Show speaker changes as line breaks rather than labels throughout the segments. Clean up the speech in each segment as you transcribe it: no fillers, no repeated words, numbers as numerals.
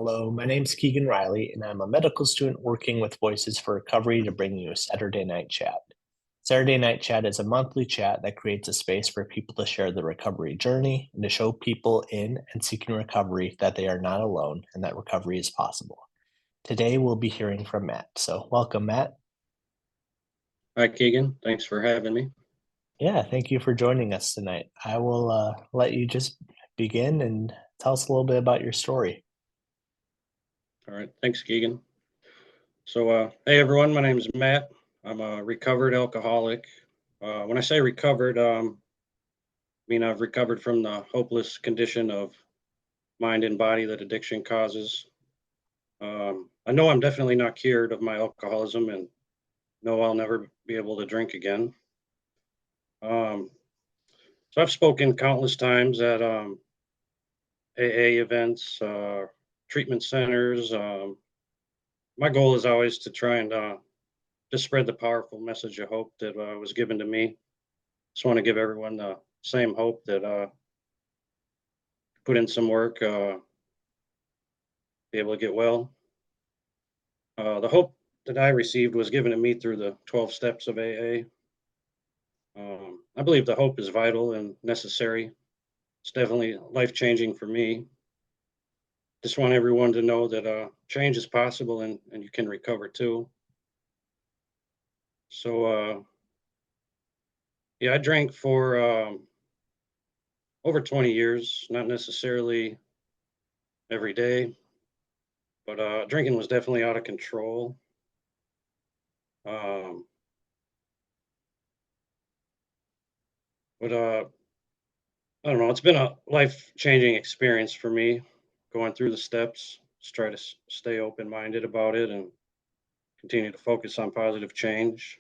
Hello, my name's Keegan Riley, and I'm a medical student working with Voices for Recovery to bring you a Saturday Night Chat. Saturday Night Chat is a monthly chat that creates a space for people to share their recovery journey and to show people in and seeking recovery that they are not alone and that recovery is possible. Today, we'll be hearing from Matt. So, welcome, Matt.
Hi, Keegan. Thanks for having me.
Yeah, thank you for joining us tonight. I will let you just begin and tell us a little bit about your story.
All right. Thanks, Keegan. So, hey, everyone. My name is Matt. I'm a recovered alcoholic. When I say recovered, I mean I've recovered from the hopeless condition of mind and body that addiction causes. I know I'm definitely not cured of my alcoholism and know I'll never be able to drink again. So I've spoken countless times at AA events, treatment centers. My goal is always to try and just spread the powerful message of hope that was given to me. Just want to give everyone the same hope that put in some work, be able to get well. The hope that I received was given to me through the 12 steps of AA. I believe the hope is vital and necessary. It's definitely life-changing for me. Just want everyone to know that change is possible and you can recover too. So, yeah, I drank for over 20 years, not necessarily every day, but drinking was definitely out of control. Um, but I don't know, it's been a life-changing experience for me going through the steps. Just try to stay open-minded about it and continue to focus on positive change.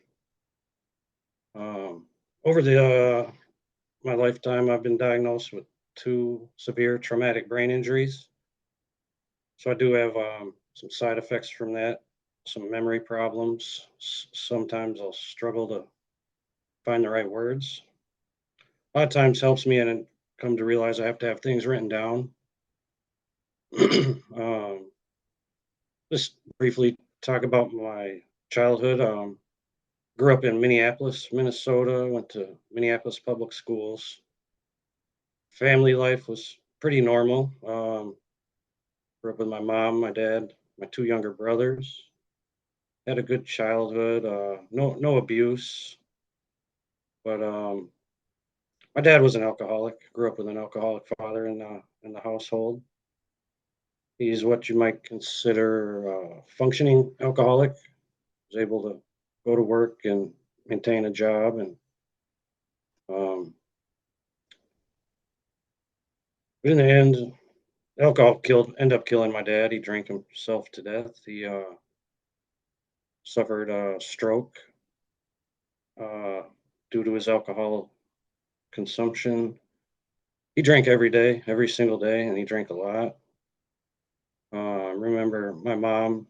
Over the my lifetime, I've been diagnosed with 2 severe traumatic brain injuries. So I do have some side effects from that, some memory problems. Sometimes I'll struggle to find the right words. A lot of times helps me and then come to realize I have to have things written down. um, just briefly talk about my childhood. Grew up in Minneapolis, Minnesota, went to Minneapolis public schools. Family life was pretty normal. Grew up with my mom, my dad, my 2 younger brothers. Had a good childhood. No abuse, but my dad was an alcoholic. Grew up with an alcoholic father in the household. He's what you might consider a functioning alcoholic. Was able to go to work and maintain a job, and um, but in the end, alcohol ended up killing my dad. He drank himself to death. He suffered a stroke uh, due to his alcohol consumption. He drank every day, every single day, and he drank a lot. I remember my mom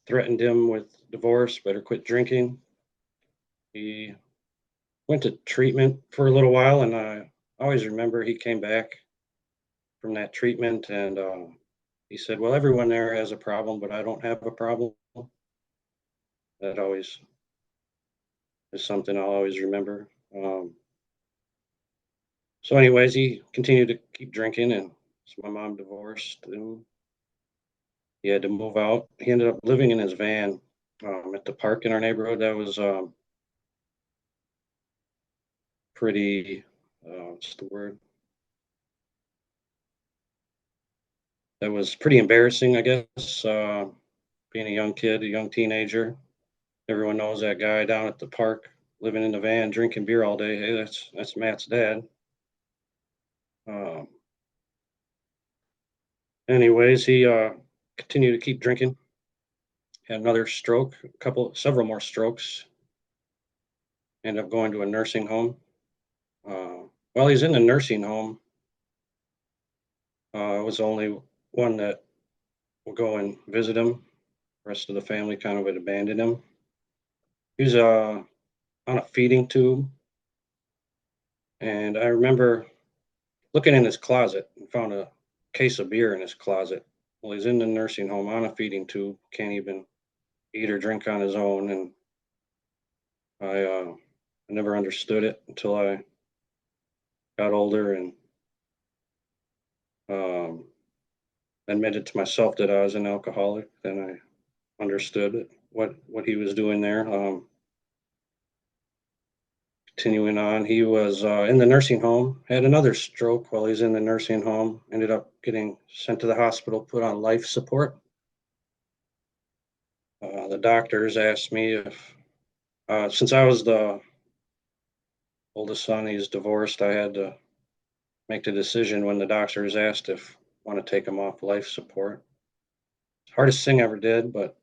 threatened him with divorce, better quit drinking. He went to treatment for a little while, and I always remember he came back from that treatment and he said, "Well, everyone there has a problem, but I don't have a problem." That always is something I'll always remember. So, anyways, he continued to keep drinking, and so my mom divorced, and he had to move out. He ended up living in his van at the park in our neighborhood. That was pretty, what's the word? That was pretty embarrassing, I guess, being a young kid, a young teenager. Everyone knows that guy down at the park living in the van, drinking beer all day. Hey, that's Matt's dad. Um, Anyways, he continued to keep drinking. Had another stroke, several more strokes. Ended up going to a nursing home. While he's in the nursing home, I was the only one that would go and visit him. The rest of the family kind of would abandon him. He was on a feeding tube, and I remember looking in his closet and found a case of beer in his closet, Well, he's in the nursing home on a feeding tube, can't even eat or drink on his own, and I never understood it until I got older and um, admitted to myself that I was an alcoholic. Then I understood what he was doing there. Continuing on, he was in the nursing home, had another stroke while he's in the nursing home, ended up getting sent to the hospital, put on life support. The doctors asked me if, since I was the oldest son, he's divorced, I had to make the decision when the doctors asked if I want to take him off life support. Hardest thing I ever did, but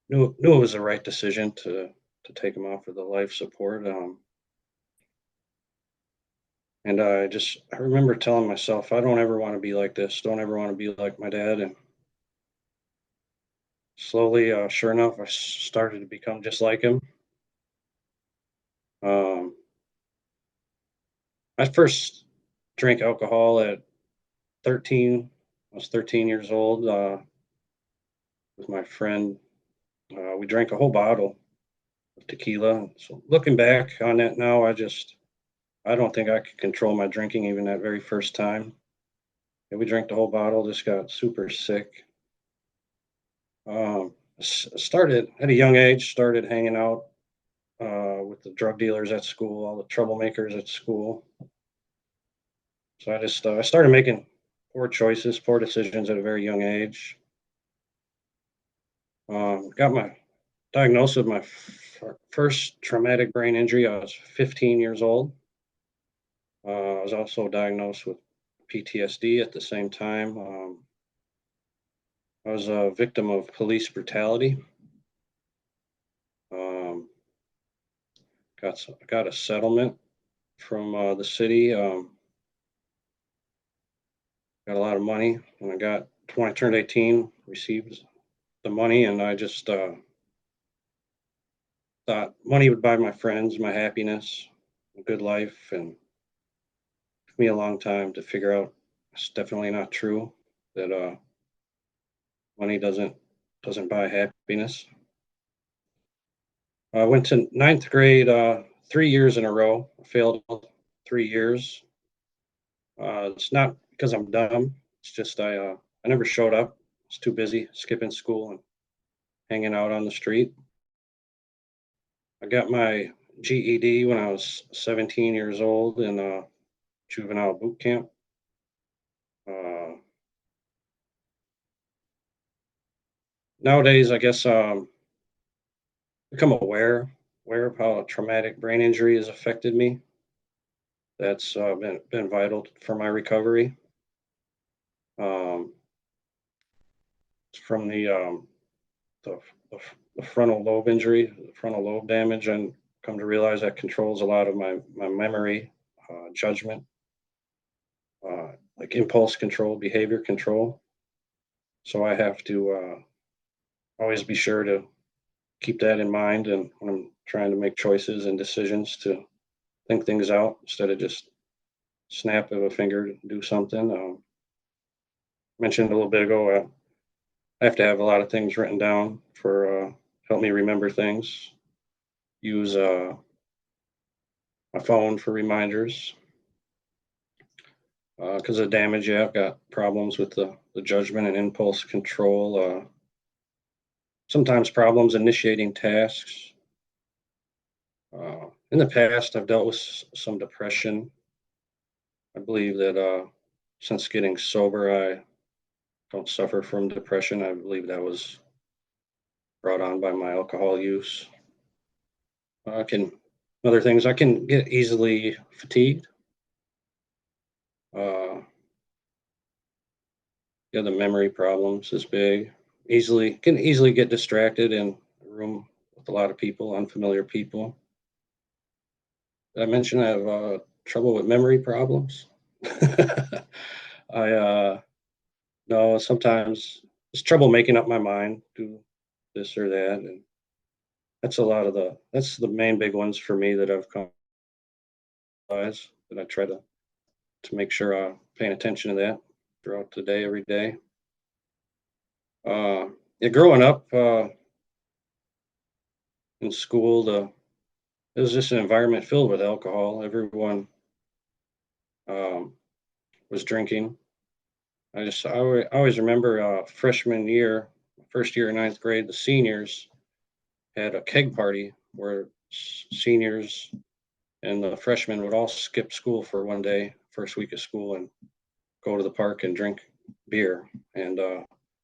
knew it was the right decision to take him off of the life support. And I remember telling myself, I don't ever want to be like this. Don't ever want to be like my dad. And slowly, sure enough, I started to become just like him. Um, I first drank alcohol at 13. I was 13 years old with my friend. We drank a whole bottle of tequila. So looking back on that now, I don't think I could control my drinking even that very first time. And we drank the whole bottle, just got super sick. Started at a young age, started hanging out with the drug dealers at school, all the troublemakers at school. So I started making poor choices, poor decisions at a very young age. Got my diagnosed with my first traumatic brain injury. I was 15 years old. I was also diagnosed with PTSD at the same time. I was a victim of police brutality. Um, got a settlement from the city. Got a lot of money. When I turned 18, received the money, and I just thought money would buy my friends my happiness, a good life, and it took me a long time to figure out it's definitely not true. That money doesn't buy happiness. I went to ninth grade 3 years in a row. I failed 3 years. It's not because I'm dumb. It's just I never showed up. I was too busy skipping school and hanging out on the street. I got my GED when I was 17 years old in juvenile boot camp. Uh, Nowadays, I guess become aware of how a traumatic brain injury has affected me. That's been vital for my recovery. Um, it's from the, the frontal lobe injury, the frontal lobe damage, and come to realize that controls a lot of my memory, judgment, like impulse control, behavior control. So I have to always be sure to keep that in mind, and when I'm trying to make choices and decisions, to think things out instead of just snap of a finger to do something. Mentioned a little bit ago, I have to have a lot of things written down for help me remember things. Use my phone for reminders because of damage. Yeah, I've got problems with the judgment and impulse control. Sometimes problems initiating tasks. In the past, I've dealt with some depression. I believe that since getting sober, I don't suffer from depression. I believe that was brought on by my alcohol use. I can Other things, I can get easily fatigued. Uh, yeah, the memory problems is big. Can easily get distracted in a room with a lot of people, unfamiliar people. Did I mention I have trouble with memory problems? I no, sometimes it's trouble making up my mind, do this or that, and that's the main big ones for me that I've come to realize, that I try to make sure I'm paying attention to that throughout the day, every day. Yeah, growing up in school, it was just an environment filled with alcohol. Everyone um, was drinking. I always remember freshman year, first year in ninth grade, the seniors had a keg party where seniors and the freshmen would all skip school for one day, first week of school, and go to the park and drink beer. And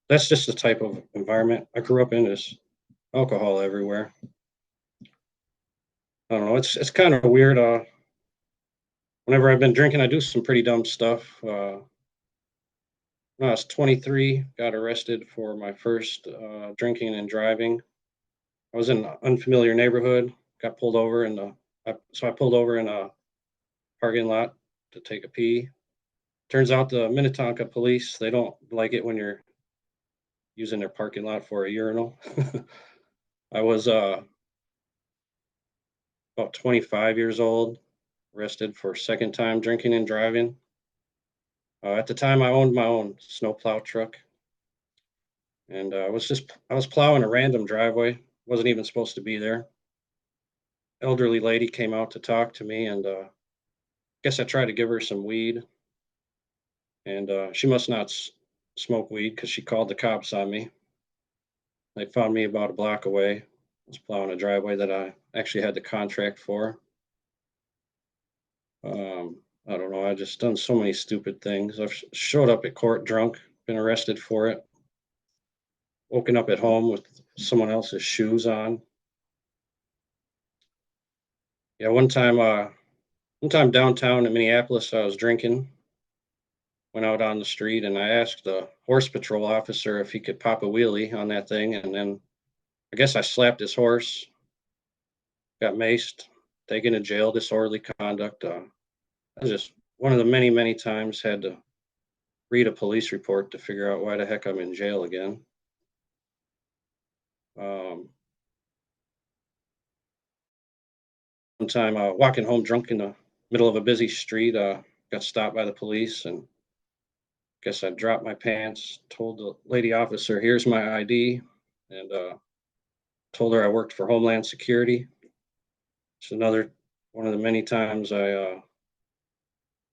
that's just the type of environment I grew up in. Is alcohol everywhere. I don't know. It's kind of weird. Whenever I've been drinking, I do some pretty dumb stuff. When I was 23, got arrested for my first drinking and driving. I was in an unfamiliar neighborhood, got pulled over so I pulled over in a parking lot to take a pee. Turns out the Minnetonka police, they don't like it when you're using their parking lot for a urinal. I was about 25 years old, arrested for second time drinking and driving. At the time, I owned my own snowplow truck, and I was plowing a random driveway. Wasn't even supposed to be there. Elderly lady came out to talk to me, and guess I tried to give her some weed, and she must not smoke weed because she called the cops on me. They found me about a block away. I was plowing a driveway that I actually had the contract for. I don't know. I just done so many stupid things. I've showed up at court drunk, been arrested for it, woken up at home with someone else's shoes on. Yeah, one time downtown in Minneapolis, I was drinking, went out on the street, and I asked the horse patrol officer if he could pop a wheelie on that thing, and then I guess I slapped his horse, got maced, taken to jail, disorderly conduct. I was just one of the many, many times had to read a police report to figure out why the heck I'm in jail again. Um, One time, walking home drunk in the middle of a busy street, got stopped by the police, and guess I dropped my pants. Told the lady officer, "Here's my ID," and told her I worked for Homeland Security. It's another one of the many times I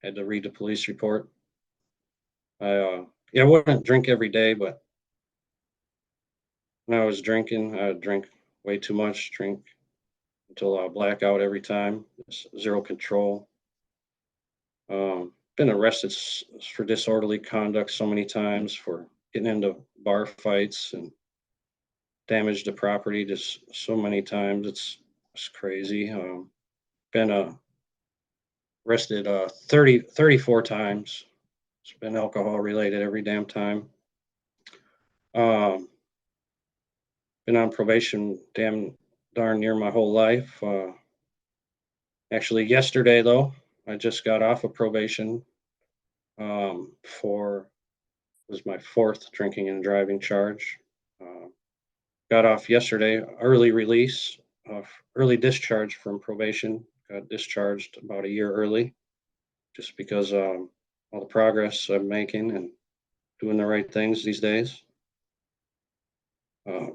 had to read the police report. Yeah, I wouldn't drink every day, but when I was drinking, I would drink way too much. Drink until I black out every time. Zero control. Been arrested for disorderly conduct so many times, for getting into bar fights and damage to property just so many times. It's crazy. Been arrested 34 times. It's been alcohol related every damn time. Um, Been on probation damn darn near my whole life. Actually, yesterday though, I just got off of probation for was my fourth drinking and driving charge. Uh, got off yesterday, early release, early discharge from probation. Got discharged about a year early, just because all the progress I'm making and doing the right things these days. Uh,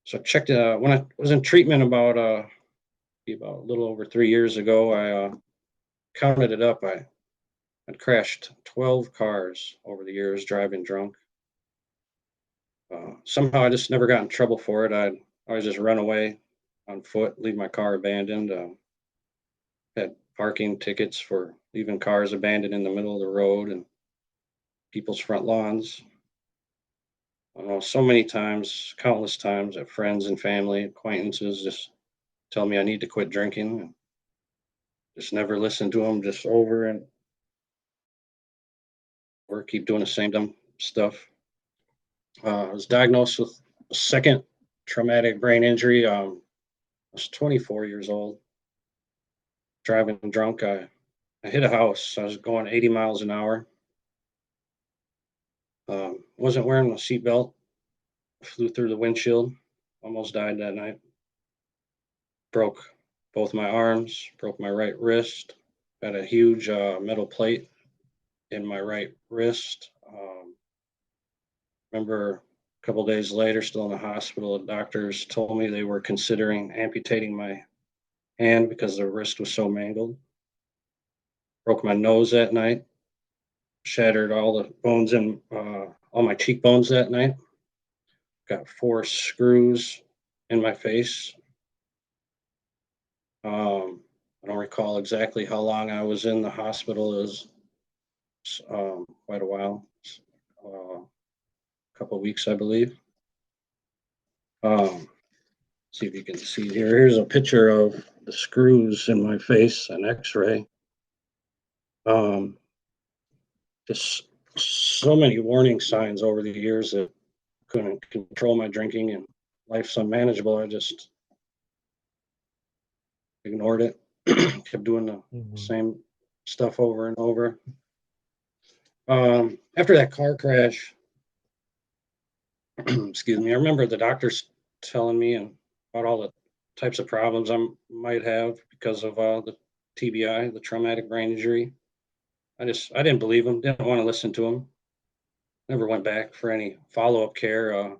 so I checked when I was in treatment about about a little over 3 years ago. I counted it up. I'd crashed 12 cars over the years driving drunk. Somehow I just never got in trouble for it. I'd always just run away on foot, leave my car abandoned. Had parking tickets for leaving cars abandoned in the middle of the road and people's front lawns. I don't know, so many times, countless times, that friends and family, acquaintances just tell me I need to quit drinking, and just never listen to them, just over and over, keep doing the same dumb stuff. I was diagnosed with a second traumatic brain injury. I was 24 years old, driving drunk. I hit a house. I was going 80 miles an hour. Wasn't wearing a seatbelt. Flew through the windshield. Almost died that night. Broke both my arms. Broke my right wrist. Got a huge metal plate in my right wrist. Remember A couple days later, still in the hospital, the doctors told me they were considering amputating my hand because the wrist was so mangled. Broke my nose that night, shattered all the bones in all my cheekbones that night. Got 4 screws in my face. I don't recall exactly how long I was in the hospital. It was quite a while, a couple of weeks, I believe. See if you can see here. Here's a picture of the screws in my face, an X-ray. Just so many warning signs over the years that couldn't control my drinking and life's unmanageable. I just ignored it, kept doing the same stuff over and over. After that car crash, excuse me, I remember the doctors telling me about all the types of problems I might have because of the TBI, the traumatic brain injury. I didn't believe them, didn't want to listen to them. Never went back for any follow-up care.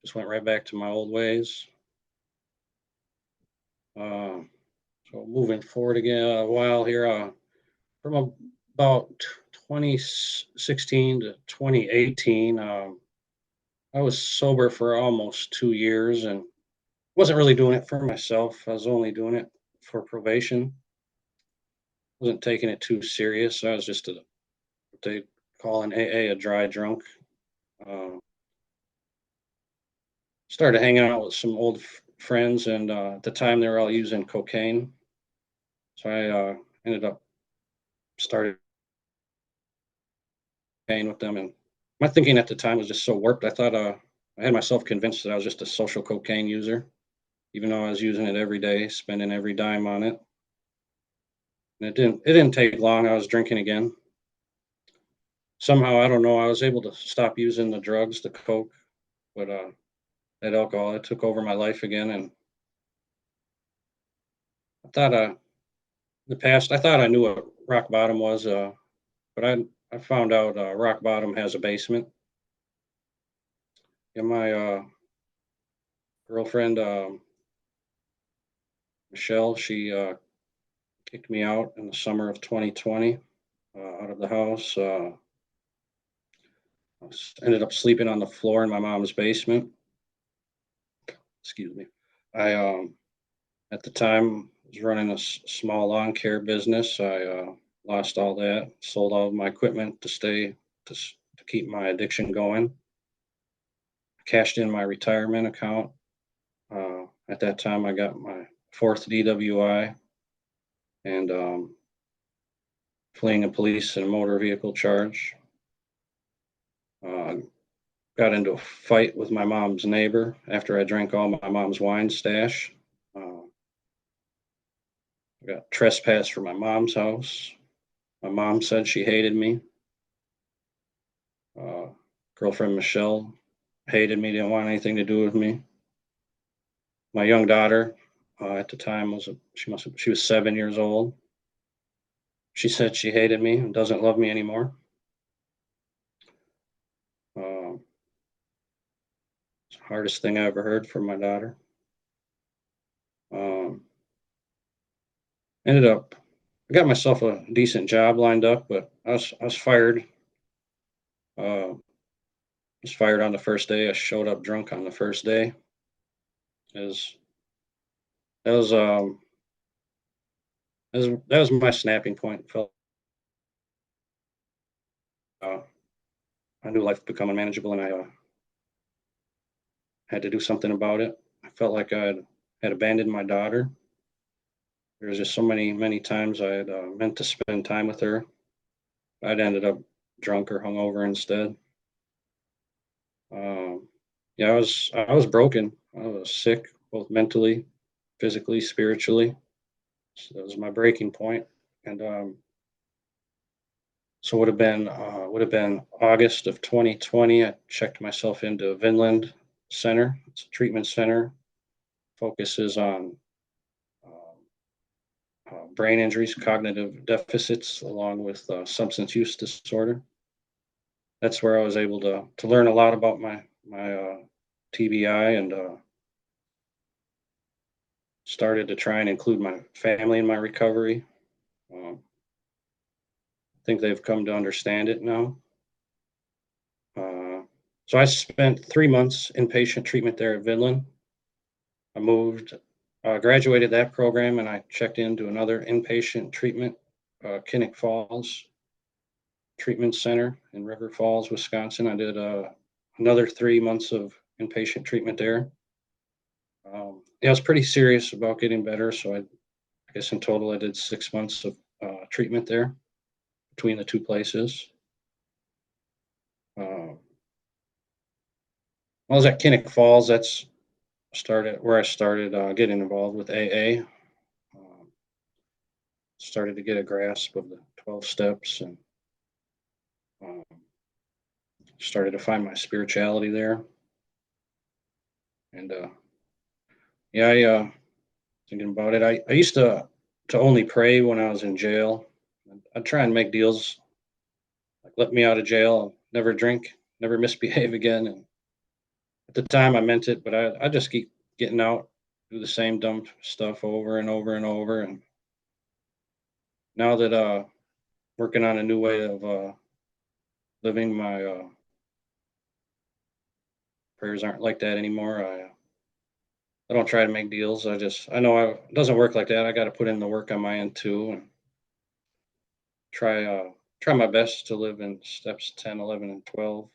Just went right back to my old ways. So moving forward again a while here, from about 2016 to 2018, I was sober for almost 2 years and wasn't really doing it for myself. I was only doing it for probation. Wasn't taking it too serious. I was just what they call in AA a dry drunk. Started hanging out with some old friends, and at the time they were all using cocaine. So I ended up started paying with them, and my thinking at the time was just so warped. I thought I had myself convinced that I was just a social cocaine user, even though I was using it every day, spending every dime on it. And it didn't take long. I was drinking again. Somehow, I don't know, I was able to stop using the drugs, the coke, but that alcohol, it took over my life again. And I thought in the past, I thought I knew what rock bottom was, but I found out rock bottom has a basement. And my girlfriend, Michelle, she kicked me out in the summer of 2020 out of the house. Ended up sleeping on the floor in my mom's basement. Excuse me. I at the time was running a small lawn care business. I lost all that, sold all of my equipment to keep my addiction going. Cashed in my retirement account. At that time, I got my 4th DWI and fleeing a police and motor vehicle charge. Got into a fight with my mom's neighbor after I drank all my mom's wine stash. I got trespassed from my mom's house. My mom said she hated me. Girlfriend Michelle hated me, didn't want anything to do with me. My young daughter at the time she was 7 years old. She said she hated me and doesn't love me anymore. It's the hardest thing I ever heard from my daughter. Ended up, I got myself a decent job lined up, but I was fired. Was fired on the first day. I showed up drunk on the first day. As that was that was my snapping point. Felt I knew life would become unmanageable, and I had to do something about it. I felt like I had abandoned my daughter. There was just so many times I had meant to spend time with her. I'd ended up drunk or hungover instead. Yeah, I was broken. I was sick, both mentally, physically, spiritually. So that was my breaking point. And so would have been August of 2020. I checked myself into Vinland Center. It's a treatment center. Focuses on brain injuries, cognitive deficits, along with substance use disorder. That's where I was able to learn a lot about my TBI and started to try and include my family in my recovery. I think they've come to understand it now. So I spent 3 months inpatient treatment there at Vidland. I graduated that program, and I checked into another inpatient treatment, 𝗬𝗂𝗧𝘂𝗧𝗂𝗧 Treatment Center in River Falls, Wisconsin. I did another 3 months of inpatient treatment there. Yeah, I was pretty serious about getting better, so I guess in total I did 6 months of treatment there between the two places. When I was at 𝗬𝗂𝗧𝘂𝗧𝘂𝗧, that's where I started getting involved with AA. Started to get a grasp of the 12 steps and started to find my spirituality there. And yeah, thinking about it, I used to only pray when I was in jail. I'd try and make deals like let me out of jail, I'll never drink, never misbehave again. And at the time I meant it, but I just keep getting out, do the same dumb stuff over and over and over. And now that working on a new way of living, my prayers aren't like that anymore. I don't try to make deals. I know it doesn't work like that. I got to put in the work on my end too, and try my best to live in steps 10, 11, and 12.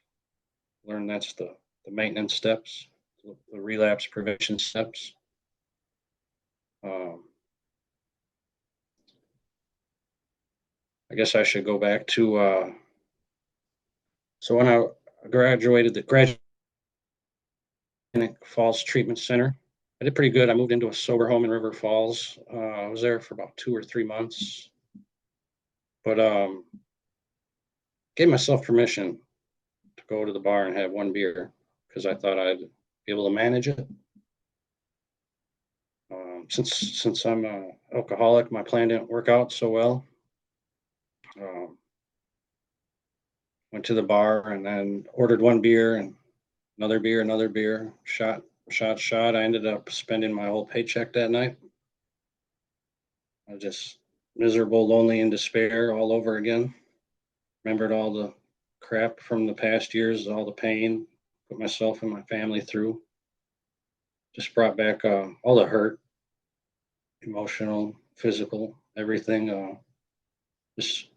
Learn that's the maintenance steps, the relapse prevention steps. I guess I should go back to so when I graduated the Falls Treatment Center, I did pretty good. I moved into a sober home in River Falls. I was there for about 2 or 3 months, but gave myself permission to go to the bar and have 1 beer because I thought I'd be able to manage it. Since I'm an alcoholic, my plan didn't work out so well. Went to the bar and then ordered 1 beer and another beer, shot. I ended up spending my whole paycheck that night. I was just miserable, lonely, and despair all over again. Remembered all the crap from the past years, all the pain, put myself and my family through. Just brought back all the hurt, emotional, physical, everything. Just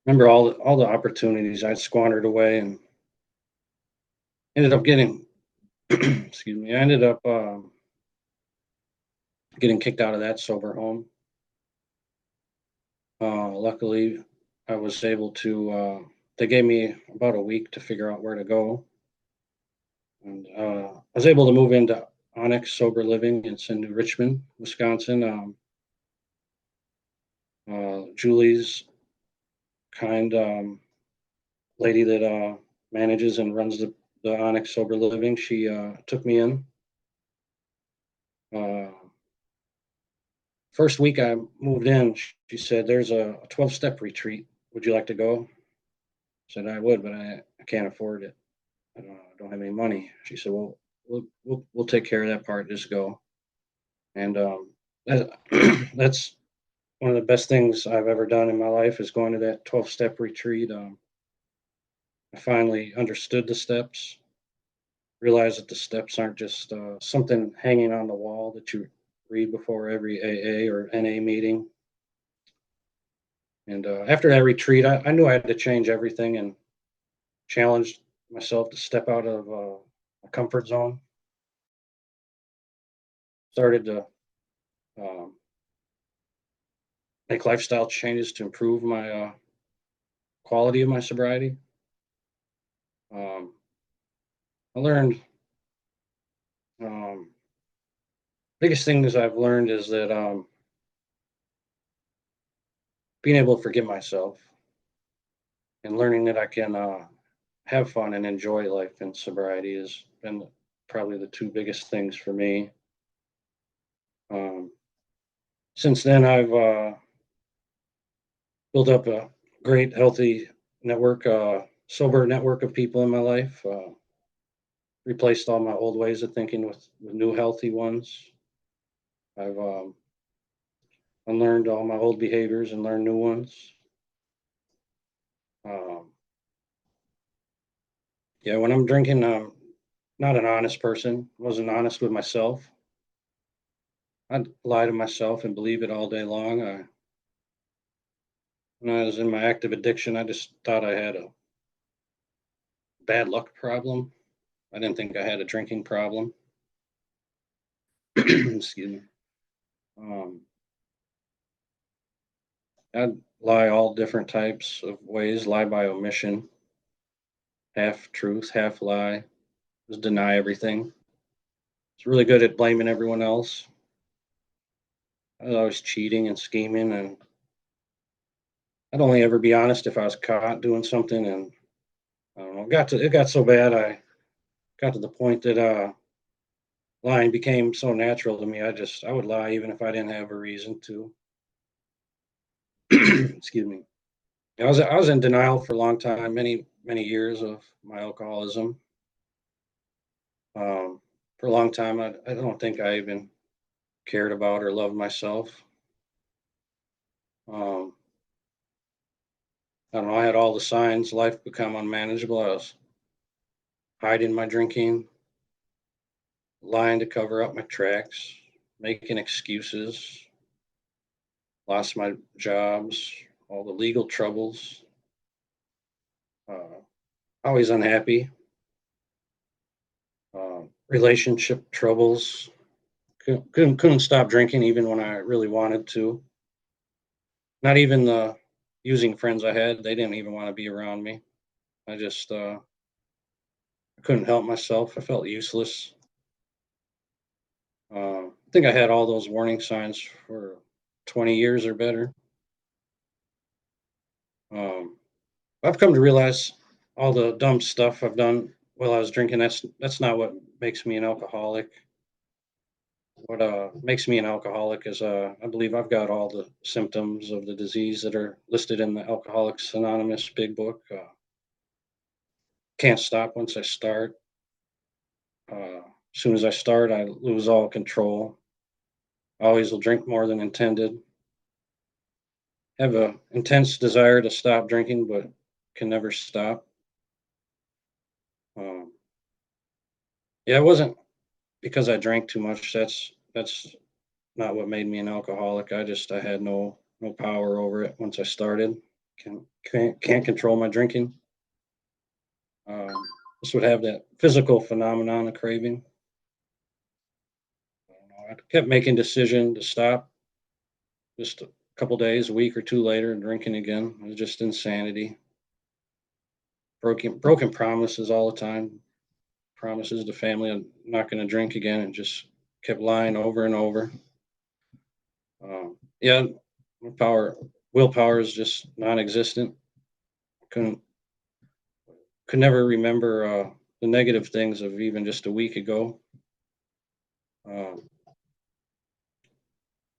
remember all the opportunities I'd squandered away, and ended up getting excuse me. I ended up getting kicked out of that sober home. Luckily, I was able to. They gave me about a week to figure out where to go, and I was able to move into Onyx Sober Living. It's in New Richmond, Wisconsin. Julie's kind lady that manages and runs the Onyx Sober Living. She took me in. First week I moved in, she said, "There's a 12-step retreat. Would you like to go?" I said, "I would, but I can't afford it. I don't have any money." She said, "Well, we'll take care of that part. Just go." And that's one of the best things I've ever done in my life is going to that 12-step retreat. I finally understood the steps, realized that the steps aren't just something hanging on the wall that you read before every AA or NA meeting. And after that retreat, I knew I had to change everything and challenged myself to step out of my comfort zone. Started to make lifestyle changes to improve my quality of my sobriety. I learned biggest things I've learned is that being able to forgive myself and learning that I can have fun and enjoy life in sobriety has been probably the 2 biggest things for me. Since then, I've built up a great, healthy network, sober network of people in my life. replaced all my old ways of thinking with new healthy ones. I've unlearned all my old behaviors and learned new ones. Yeah, when I'm drinking, I'm not an honest person. Wasn't honest with myself. I'd lie to myself and believe it all day long. When I was in my active addiction, I just thought I had a bad luck problem. I didn't think I had a drinking problem. Excuse me. I'd lie all different types of ways, lie by omission, half truth, half lie, just deny everything. It's really good at blaming everyone else. I was always cheating and scheming, and I'd only ever be honest if I was caught doing something. And I don't know, it got so bad. I got to the point that lying became so natural to me. I would lie even if I didn't have a reason to. Excuse me. I was in denial for a long time, many years of my alcoholism. For a long time, I don't think I even cared about or loved myself. Um, I don't know. I had all the signs. Life become unmanageable. I was hiding my drinking, lying to cover up my tracks, making excuses. Lost my jobs, all the legal troubles. Always unhappy. Relationship troubles. Couldn't stop drinking even when I really wanted to. Not even the using friends I had, they didn't even want to be around me. I just I couldn't help myself. I felt useless. I think I had all those warning signs for 20 years or better. Um, I've come to realize all the dumb stuff I've done while I was drinking. That's not what makes me an alcoholic. What makes me an alcoholic is I believe I've got all the symptoms of the disease that are listed in the Alcoholics Anonymous big book. Can't stop once I start. As soon as I start, I lose all control. Always will drink more than intended. Have a intense desire to stop drinking, but can never stop. Um, yeah, it wasn't because I drank too much. That's not what made me an alcoholic. I had no power over it once I started. Can't control my drinking. Um, this would have that physical phenomenon of craving. I don't know. I kept making decision to stop. Just a couple days, a week or two later, and drinking again. It was just insanity. Broken promises all the time. Promises to family I'm not going to drink again, and just kept lying over and over. Yeah, my willpower is just non-existent. Couldn't could never remember the negative things of even just a week ago. Um,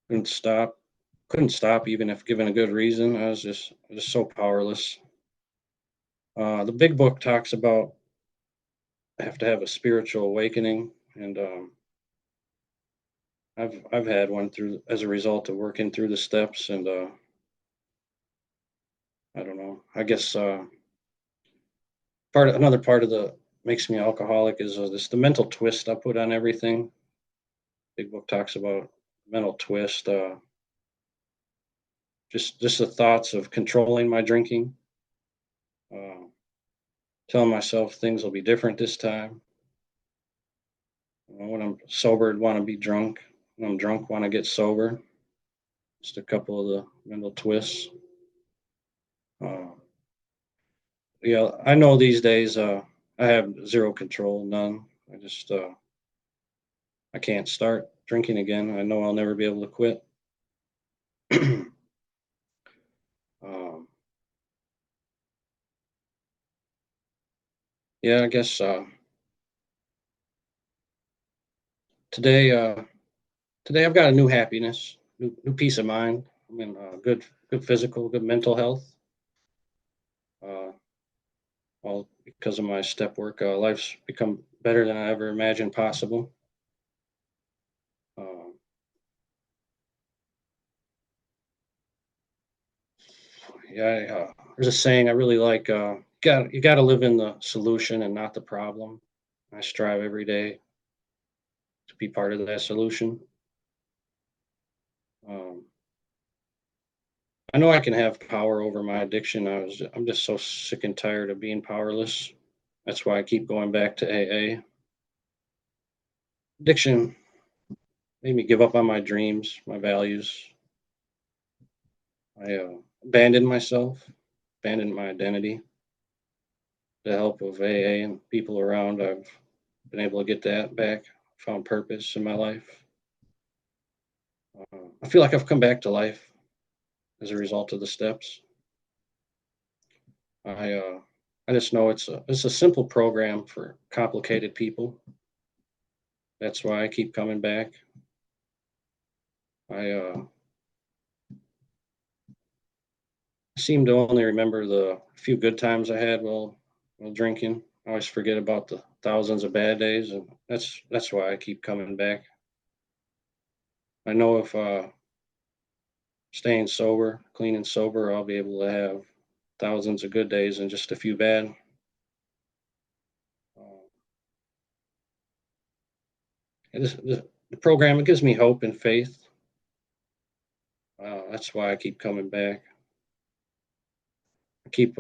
couldn't stop. Couldn't stop even if given a good reason. I was just so powerless. The big book talks about I have to have a spiritual awakening, and I've had one through as a result of working through the steps, and I don't know. I guess another part of the makes me alcoholic is this the mental twist I put on everything. Big book talks about mental twist. Just the thoughts of controlling my drinking, uh, telling myself things will be different this time. When I'm sober, I'd want to be drunk. When I'm drunk, want to get sober. Just a couple of the mental twists. Uh, yeah, I know these days I have zero control, none. I can't start drinking again. I know I'll never be able to quit. um, yeah, I guess today today I've got a new happiness, new peace of mind. I'm in good physical, good mental health. Uh, all because of my step work. Life's become better than I ever imagined possible. Um, yeah, there's a saying I really like. You got to live in the solution and not the problem. I strive every day to be part of that solution. Um, I know I can have power over my addiction. I'm just so sick and tired of being powerless. That's why I keep going back to AA. Addiction made me give up on my dreams, my values. I abandoned myself, abandoned my identity. The help of AA and people around, I've been able to get that back. Found purpose in my life. I feel like I've come back to life as a result of the steps. I uh, I just know it's a simple program for complicated people. That's why I keep coming back. I seem to only remember the few good times I had while drinking. I always forget about the thousands of bad days, and that's why I keep coming back. I know if staying sober, clean and sober, I'll be able to have thousands of good days and just a few bad. Uh, the program, it gives me hope and faith. That's why I keep coming back. I keep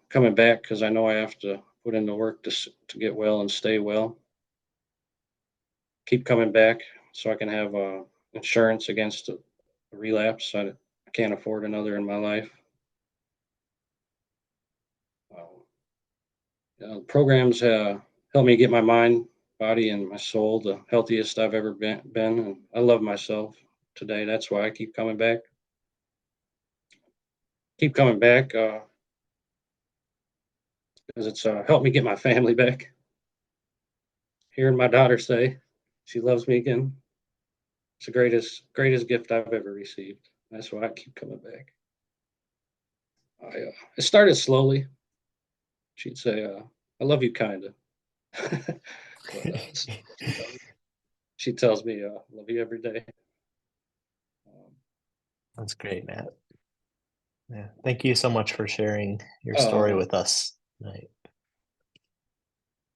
coming back because I know I have to put in the work to get well and stay well. Keep coming back so I can have insurance against a relapse. I can't afford another in my life. Programs help me get my mind, body, and my soul the healthiest I've ever been. And I love myself today. That's why I keep coming back. Keep coming back because it's helped me get my family back. Hearing my daughter say she loves me again, it's the greatest gift I've ever received. That's why I keep coming back. It started slowly. She'd say, "I love you, kinda," but she tells me, "I love you every day." Um,
That's great, Matt. Yeah. Thank you so much for sharing your story
um,
with us tonight.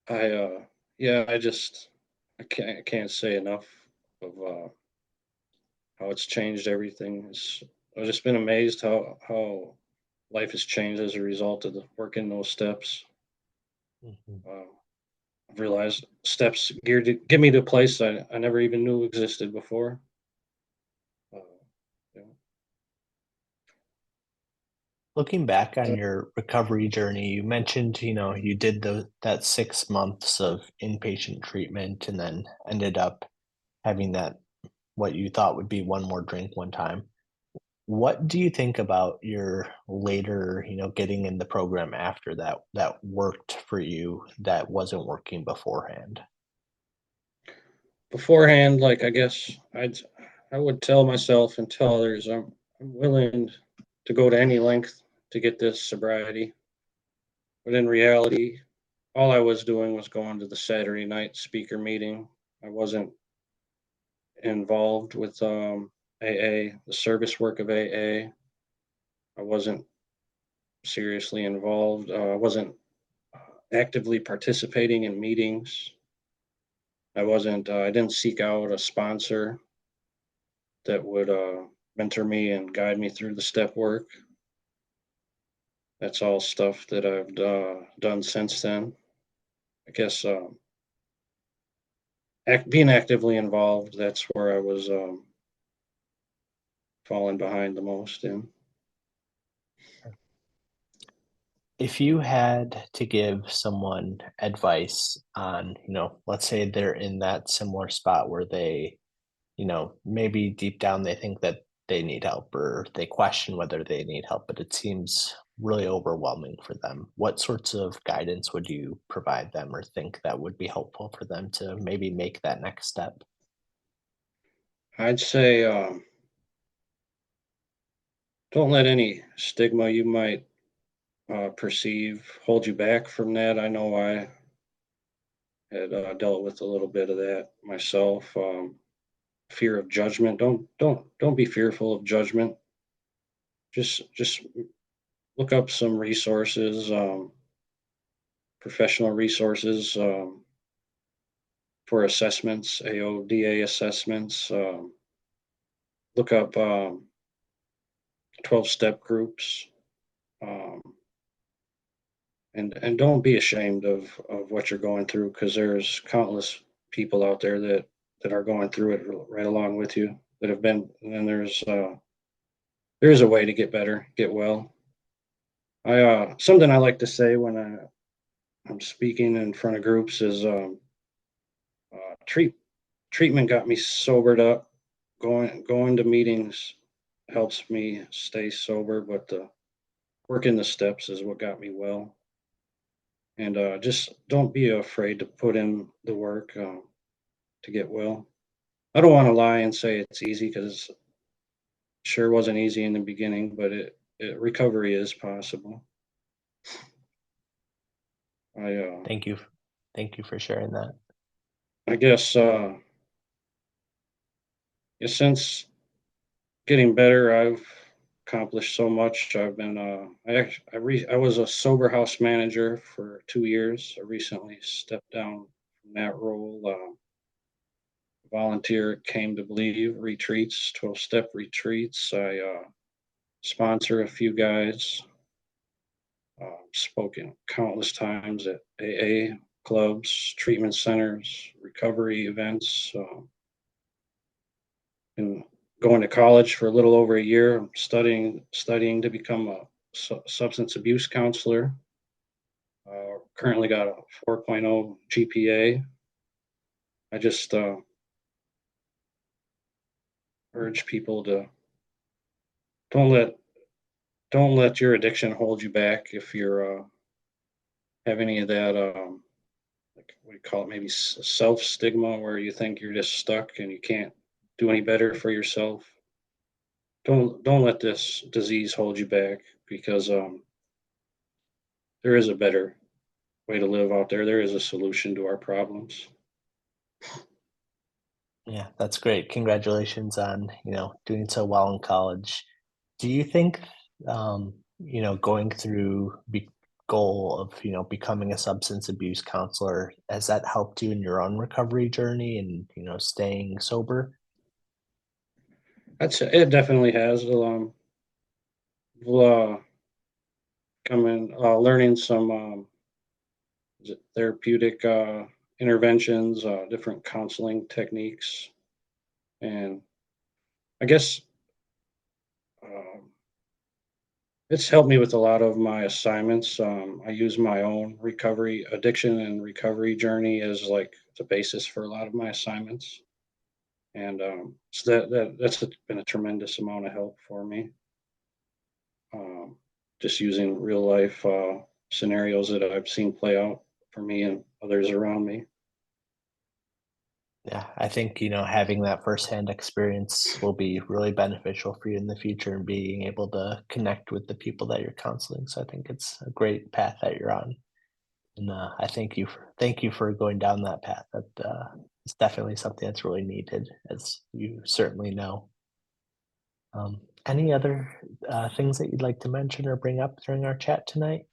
I yeah, I can't say enough of how it's changed everything. I've just been amazed how life has changed as a result of the working those steps.
Mhm.
Uh, I've realized steps geared to get me to a place I never even knew existed before. Uh, you know,
Looking back on your recovery journey, you mentioned, you did that 6 months of inpatient treatment and then ended up having that what you thought would be one more drink one time. What do you think about your later, getting in the program after that worked for you that wasn't working beforehand?
beforehand, like I guess I would tell myself and tell others I'm willing to go to any length to get this sobriety. But in reality, all I was doing was going to the Saturday night speaker meeting. I wasn't involved with AA, the service work of AA. I wasn't seriously involved. I wasn't actively participating in meetings. I wasn't. I didn't seek out a sponsor that would mentor me and guide me through the step work. That's all stuff that I've done since then. I guess being actively involved. That's where I was falling behind the most in.
If you had to give someone advice on, let's say they're in that similar spot where they, maybe deep down they think that they need help or they question whether they need help, but it seems really overwhelming for them. What sorts of guidance would you provide them or think that would be helpful for them to maybe make that next step?
I'd say don't let any stigma you might perceive hold you back from that. I know I had dealt with a little bit of that myself. Fear of judgment. Don't be fearful of judgment. Just look up some resources, professional resources for assessments, AODA assessments. Look up 12-step groups. And don't be ashamed of what you're going through, because there's countless people out there that are going through it right along with you, that have been. And then there's a way to get better, get well. I something I like to say when I'm speaking in front of groups is treatment got me sobered up. Going to meetings helps me stay sober, but working the steps is what got me well. And just don't be afraid to put in the work to get well. I don't want to lie and say it's easy, because it sure wasn't easy in the beginning, but recovery is possible. I
Thank you. Thank you for sharing that.
I guess since getting better, I've accomplished so much. I've been I was a sober house manager for 2 years. I recently stepped down from that role. Volunteer at 𝗬𝗪𝗀 retreats, 12-step retreats. I sponsor a few guys. Spoken countless times at AA clubs, treatment centers, recovery events. Been going to college for a little over a year. I'm studying to become a substance abuse counselor. Currently got a 4.0 GPA. I just urge people to don't let your addiction hold you back. If you're have any of that, like we call it, maybe self stigma, where you think you're just stuck and you can't do any better for yourself. Don't let this disease hold you back, because there is a better way to live out there. There is a solution to our problems.
Yeah, that's great. Congratulations on, doing so well in college. Do you think, going through the goal of, becoming a substance abuse counselor, has that helped you in your own recovery journey and, staying sober?
It definitely has. Uh, Coming, learning some therapeutic interventions, different counseling techniques, and I guess um, it's helped me with a lot of my assignments. I use my own addiction and recovery journey as like the basis for a lot of my assignments, and so that's been a tremendous amount of help for me. Um, just using real life scenarios that I've seen play out for me and others around me.
Yeah, I think, having that firsthand experience will be really beneficial for you in the future and being able to connect with the people that you're counseling. So I think it's a great path that you're on. And I thank you for going down that path. That is definitely something that's really needed, as you certainly know. Any other things that you'd like to mention or bring up during our chat tonight?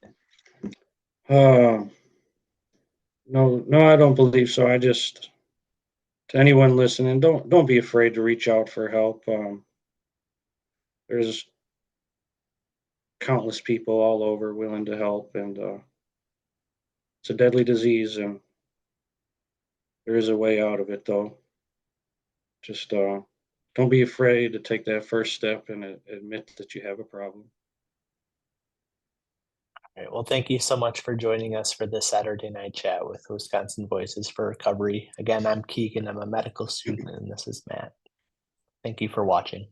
Uh, no, no, I don't believe so. I just, to anyone listening, don't be afraid to reach out for help. There's countless people all over willing to help, and it's a deadly disease, and there is a way out of it, though. Just don't be afraid to take that first step and admit that you have a problem.
All right. Well, thank you so much for joining us for this Saturday night chat with Wisconsin Voices for Recovery. Again, I'm Keegan. I'm a medical student, and this is Matt. Thank you for watching.